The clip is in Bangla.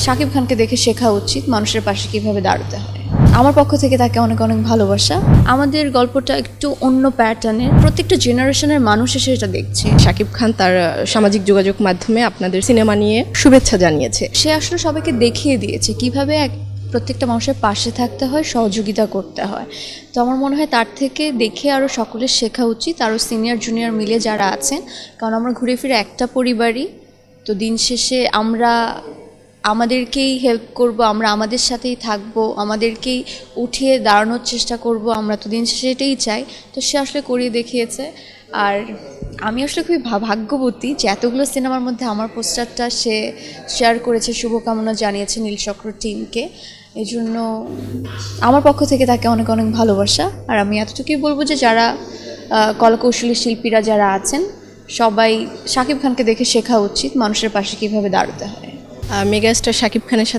শাকিব খানকে দেখে শেখা উচিত মানুষের পাশে কিভাবে দাঁড়াতে হয়। আমার পক্ষ থেকে তাকে অনেক অনেক ভালোবাসা। আমাদের গল্পটা একটু অন্য প্যাটার্নের, প্রত্যেকটা জেনারেশনের মানুষ এসে এটা দেখছে। শাকিব খান তার সামাজিক যোগাযোগ মাধ্যমে আপনাদের সিনেমা নিয়ে শুভেচ্ছা জানিয়েছে। সে আসলে সবাইকে দেখিয়ে দিয়েছে কিভাবে প্রত্যেকটা মানুষের পাশে থাকতে হয়, সহযোগিতা করতে হয়। তো আমার মনে হয় তার থেকে দেখে আরও সকলের শেখা উচিত, আরও সিনিয়র জুনিয়র মিলে যারা আছেন, কারণ আমরা ঘুরে ফিরে একটা পরিবারই। তো দিন শেষে আমরা আমাদেরকেই হেল্প করব, আমরা আমাদের সাথেই থাকবো, আমাদেরকেই উঠিয়ে দাঁড়ানোর চেষ্টা করব, আমরা তো দিন শেষে এটাই চাই। তো সে আসলে করিয়ে দেখিয়েছে। আর আমি আসলে খুবই ভাগ্যবতী যে এতগুলো সিনেমার মধ্যে আমার পোস্টারটা সে শেয়ার করেছে, শুভকামনা জানিয়েছে নীলচক্র টিমকে। এই জন্য আমার পক্ষ থেকে তাকে অনেক অনেক ভালোবাসা। আর আমি এতটুকুই বলবো যে যারা কলাকৌশলী শিল্পীরা যারা আছেন, সবাই শাকিব খানকে দেখে শেখা উচিত মানুষের পাশে কীভাবে দাঁড়াতে হয়। মেগাস্টার শাকিব খানের সাথে